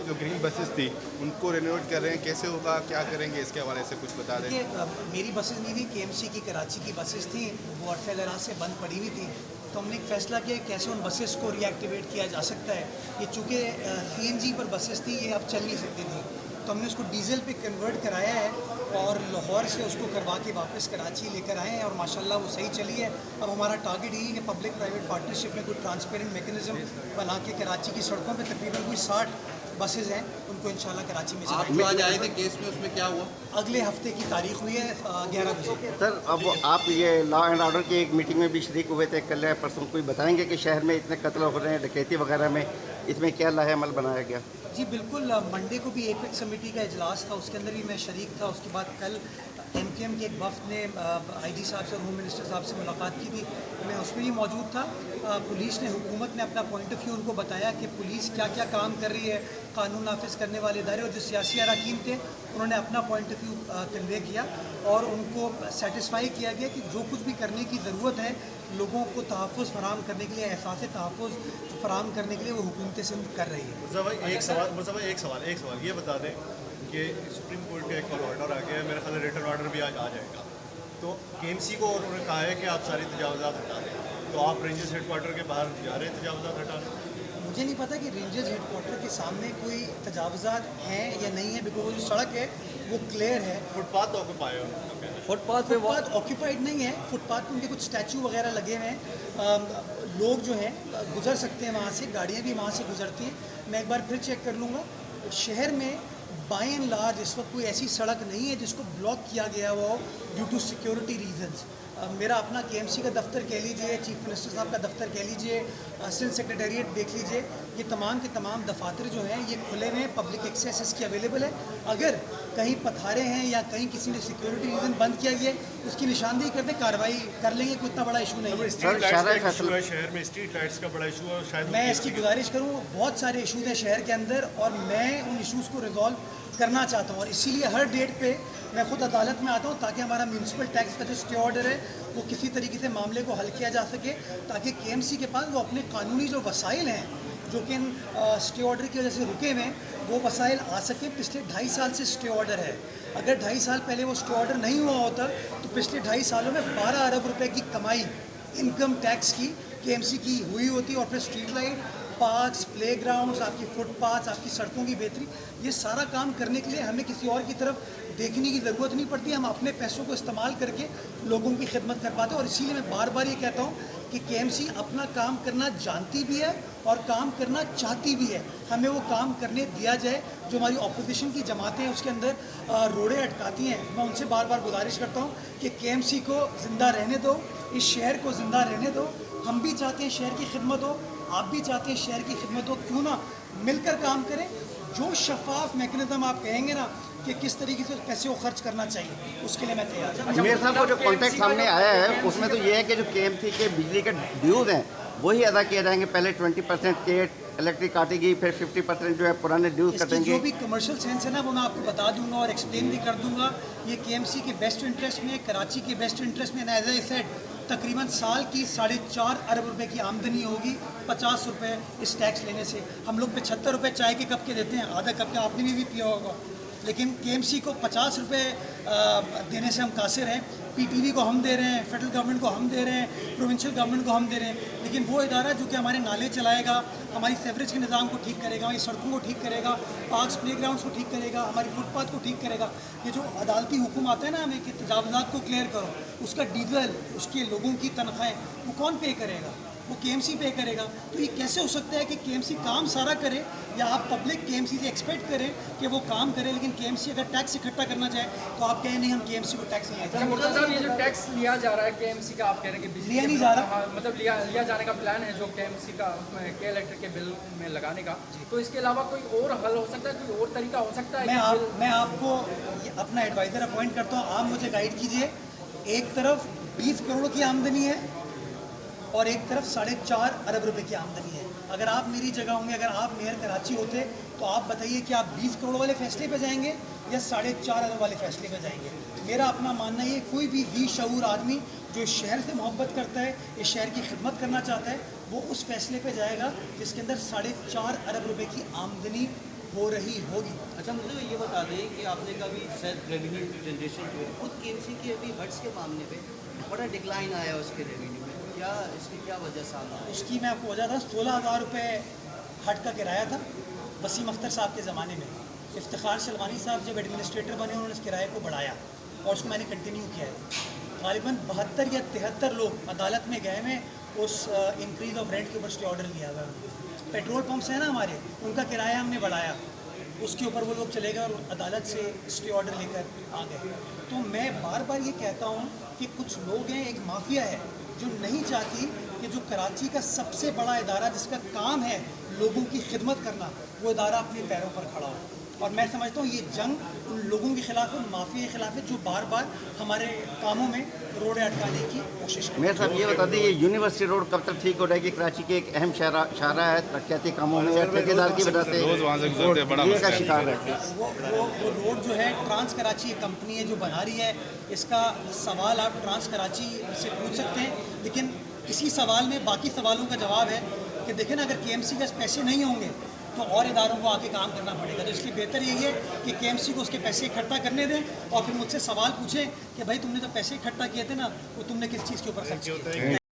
की जो green buses थी उनको रिनोवेट कर रहे हैं, कैसे होगा, क्या करेंगे, इसके हवाले से कुछ बता दें। देखिए, मेरी बसेस नहीं थी, केएमसी की कराची की बसेस थी, वो अरफेल से बंद पड़ी हुई थी। तो हमने एक फ़ैसला किया कि कैसे उन बसेस को रीएक्टिवेट किया जा सकता है। ये चूँकि सीएनजी पर बसेस थी, ये अब चल नहीं सकती थी, तो हमने उसको डीजल पे कन्वर्ट कराया है और लाहौर से उसको करवा के वापस कराची लेकर आए हैं और माशाल्लाह वो सही चली है। अब हमारा टारगेट यही है कि पब्लिक प्राइवेट पार्टनरशिप में कोई ट्रांसपेरेंट मैकेनिज्म बना के कराची की सड़कों पे तकरीबन कोई 60 बसेस हैं, उनको इंशाल्लाह कराची में आप जो आज आए थे केस में, उसमें क्या हुआ? अगले हफ्ते की तारीख हुई है 11 बजे। सर, अब आप ये लॉ एंड ऑर्डर की एक मीटिंग में भी शरीक हुए थे कल परसों, कोई बताएंगे कि शहर में इतने कत्ल हो रहे हैं, डकैती वगैरह में, इसमें क्या लाहे अमल बनाया गया? जी बिल्कुल, मंडे को भी एपेक्स कमेटी का इजलास था, उसके अंदर भी मैं शरीक था। उसके बाद कल एमकेएम के एक वफ्द ने आईजी साहब से और होम मिनिस्टर साहब से मुलाकात की थी, मैं उसमें ही मौजूद था। पुलिस ने, हुकूमत ने अपना पॉइंट ऑफ व्यू उनको बताया कि पुलिस क्या क्या काम कर रही है, कानून नाफिज करने वाले इदारे और जो सियासी अरकान थे उन्होंने अपना पॉइंट ऑफ व्यू कन्वे किया और उनको सेटिस्फाई किया गया कि जो कुछ भी करने की ज़रूरत है लोगों को तहफ़्फ़ुज़ फराहम करने के लिए, एहसास तहफ़्फ़ुज़ फराहम करने के लिए वो हुकूमत सिंध कर रही है। एक सवाल ये बता दें कि सुप्रीम कोर्ट का एक और ऑर्डर आ गया है, मेरे ख्याल में रिटर्न ऑर्डर भी आज आ जाएगा, तो केएमसी को उन्होंने कहा है कि आप सारी तजावज़ात हटा दें, तो आप रेंजर्स हेडक्वार्टर के बाहर जा रहे हैं तजावज़ात हटाने? मुझे नहीं पता कि रेंजर्स हेडक्वार्टर के सामने कोई तजावज़ात हैं या नहीं है, बिकॉज वो जो सड़क है वो क्लियर है। फुटपाथ ऑक्यूपाई है उनका कहना है। फुटपाथ ऑक्यूपाइड नहीं है, फुटपाथ पर उनके कुछ स्टैचू वगैरह लगे हुए हैं, लोग जो हैं गुजर सकते हैं वहाँ से, गाड़ियाँ भी वहाँ से गुजरती हैं। मैं एक बार फिर चेक कर लूँगा। शहर में बाय एंड लार्ज इस वक्त कोई ऐसी सड़क नहीं है जिसको ब्लॉक किया गया हो ड्यू टू सिक्योरिटी रीजंस। मेरा अपना केएमसी का दफ्तर कह लीजिए, चीफ मिनिस्टर साहब का दफ्तर कह लीजिए, असिस्टेंट सेक्रेटेरिएट देख लीजिए, ये तमाम के तमाम दफातर जो हैं ये खुले में, पब्लिक एक्सेस इसकी अवेलेबल है। अगर कहीं पथारे हैं या कहीं किसी ने सिक्योरिटी रीज़न बंद किया गया उसकी निशानदेही करते कार्रवाई कर लेंगे, कोई इतना बड़ा इशू नहीं है। स्ट्रीट लाइट्स का इशू है शहर में, स्ट्रीट लाइट्स का बड़ा इशू है शायद। मैं इसकी गुजारिश करूँ, बहुत सारे इशूज़ हैं शहर के अंदर और मैं उन इशूज़ को रिजॉल्व करना चाहता हूँ और इसीलिए हर डेट पे मैं खुद अदालत में आता हूँ ताकि हमारा म्यूनसिपल टैक्स का जो स्टे ऑर्डर है वो किसी तरीके से मामले को हल किया जा सके, ताकि केएमसी के पास वो अपने कानूनी जो वसाइल हैं जो कि स्टे ऑर्डर की वजह से रुके हुए हैं वो वसाइल आ सके। पिछले 2.5 साल से स्टे ऑर्डर है, अगर 2.5 साल पहले वो स्टे ऑर्डर नहीं हुआ होता तो पिछले 2.5 सालों में 12 अरब रुपए की कमाई इनकम टैक्स की केएमसी की हुई होती और फिर स्ट्रीट लाइट, पार्क्स, प्लेग्राउंड्स, आपकी फुटपाथ्स, आपकी सड़कों की बेहतरी, ये सारा काम करने के लिए हमें किसी और की तरफ देखने की ज़रूरत नहीं पड़ती। हम अपने पैसों को इस्तेमाल करके लोगों की खिदमत कर पाते हैं और इसीलिए मैं बार बार ये कहता हूँ कि केएमसी अपना काम करना जानती भी है और काम करना चाहती भी है। हमें वो काम करने दिया जाए। जो हमारी अपोजिशन की जमातें हैं उसके अंदर रोड़े अटकाती हैं, मैं उनसे बार बार गुजारिश करता हूँ कि केएमसी को ज़िंदा रहने दो, इस शहर को ज़िंदा रहने दो। हम भी चाहते हैं शहर की खिदमत हो, आप भी चाहते हैं शहर की खिदमत हो, क्यों ना मिलकर काम करें। जो शफाफ मैकेनिज्म आप कहेंगे ना कि किस तरीके से पैसे को खर्च करना चाहिए, उसके लिए मैं तैयार हूँ। मेरे साहब को जो कॉन्ट्रैक्ट सामने आया है उसमें तो ये है कि जो केएमसी के बिजली के ड्यूज़ हैं वही अदा किए जाएंगे। पहले 20% स्टेट इलेक्ट्रिक काटेगी, फिर 50% जो है पुराने ड्यूज़ कटेंगे। जो भी कमर्शियल सेंस है ना वो मैं आपको बता दूंगा और एक्सप्लेन भी कर दूंगा। ये केएमसी के बेस्ट इंटरेस्ट में, कराची के बेस्ट इंटरेस्ट में, एज आई सेड तकरीबन साल की 4.5 अरब रुपए की आमदनी होगी 50 रुपये इस टैक्स लेने से। हम लोग 75 रुपये चाय के कप के देते हैं, आधा कप का आपने भी पिया होगा, लेकिन केएमसी को 50 रुपये देने से हम कासिर हैं। पीटीवी को हम दे रहे हैं, फेडरल गवर्नमेंट को हम दे रहे हैं, प्रोविंशियल गवर्नमेंट को हम दे रहे हैं, लेकिन वो इदारा जो कि हमारे नाले चलाएगा, हमारी सेवरेज के निज़ाम को ठीक करेगा, हमारी सड़कों को ठीक करेगा, पार्क्स प्लेग्राउंड्स को ठीक करेगा, हमारी फुटपाथ को ठीक करेगा। ये जो अदालती हुक्म आता है ना हमें कि तजावज़ात को क्लियर करो, उसका डीजल, उसके लोगों की तनख्वाहें वो कौन पे करेगा? वो केएमसी पे करेगा। तो ये कैसे हो सकता है कि केएमसी काम सारा करे या आप पब्लिक केएमसी से एक्सपेक्ट करें कि वो काम करे, लेकिन केएमसी अगर टैक्स इकट्ठा करना चाहे तो आप कहें नहीं हम केएमसी को टैक्स नहीं अच्छा मुर्तज़ा साहब, ये जो टैक्स लिया जा रहा है केएमसी का, आप कह रहे हैं कि बिजली लिया नहीं जा रहा, मतलब लिया जाने का प्लान है जो केएमसी का उसमें के इलेक्ट्रिक के बिल में लगाने का, तो इसके अलावा कोई और हल हो सकता है, कोई और तरीका हो सकता है? मैं आपको अपना एडवाइज़र अपॉइंट करता हूँ, आप मुझे गाइड कीजिए। एक तरफ 20 करोड़ की आमदनी है और एक तरफ 4.5 अरब रुपए की आमदनी है। अगर आप मेरी जगह होंगे, अगर आप मेयर कराची होते तो आप बताइए कि आप 20 करोड़ वाले फैसले पे जाएंगे या 4.5 अरब वाले फैसले पे जाएंगे? मेरा अपना मानना ये, कोई भी शऊर आदमी जो इस शहर से मोहब्बत करता है, इस शहर की खिदमत करना चाहता है, वो उस फैसले पे जाएगा जिसके अंदर 4.5 अरब रुपए की आमदनी हो रही होगी। अच्छा, मुझे ये बता दें कि आपने कभी शायद रेवेन्यू जनरेशन जो है खुद केएमसी की अभी हट्स के मामले पे बड़ा डिक्लाइन आया उसके रेवेन्यू में, क्या इसकी क्या वजह सामने आई? उसकी मैं आपको वजह था, 16,000 रुपये हट का किराया था वसीम अख्तर साहब के ज़माने में। इफ्तिखार सलमानी साहब जब एडमिनिस्ट्रेटर बने उन्होंने इस किराए को बढ़ाया और उसको मैंने कंटिन्यू किया है। ग़ालिबन 72 या 73 लोग अदालत में गए में उस इंक्रीज़ ऑफ रेंट के ऊपर स्टे ऑर्डर लिया हुआ है। पेट्रोल पम्प्स हैं ना हमारे, उनका किराया हमने बढ़ाया, उसके ऊपर वो लोग चले गए और अदालत से स्टे ऑर्डर लेकर आ गए। तो मैं बार बार ये कहता हूँ कि कुछ लोग हैं, एक माफिया है जो नहीं चाहती कि जो कराची का सबसे बड़ा इदारा जिसका काम है लोगों की खिदमत करना, वो इदारा अपने पैरों पर खड़ा हो। और मैं समझता हूँ ये जंग उन लोगों के खिलाफ है, उन माफिया के खिलाफ है जो बार बार हमारे कामों में रोड़े अटकाने की कोशिश करते हैं। मेयर साहब ये बता दें, ये यूनिवर्सिटी रोड कब तक ठीक हो रहेगी? कराची के एक अहम शाहरा है, तरक्याती कामों में ठेकेदार की वजह से रोज़ वहाँ से गुजरते हैं, बड़ा ये का मसला है। शिकार है। वो रोड जो है ट्रांस कराची कंपनी है जो बना रही है, इसका सवाल आप ट्रांस कराची से पूछ सकते हैं। लेकिन इसी सवाल में बाकी सवालों का जवाब है कि देखें ना, अगर केएमसी के पैसे नहीं होंगे तो और इदारों को आके काम करना पड़ेगा। तो इसलिए बेहतर यही है कि केएमसी को उसके पैसे इकट्ठा करने दें और फिर मुझसे सवाल पूछें कि भाई तुमने जो पैसे इकट्ठा किए थे ना, वो तुमने किस चीज़ के ऊपर खर्च किए।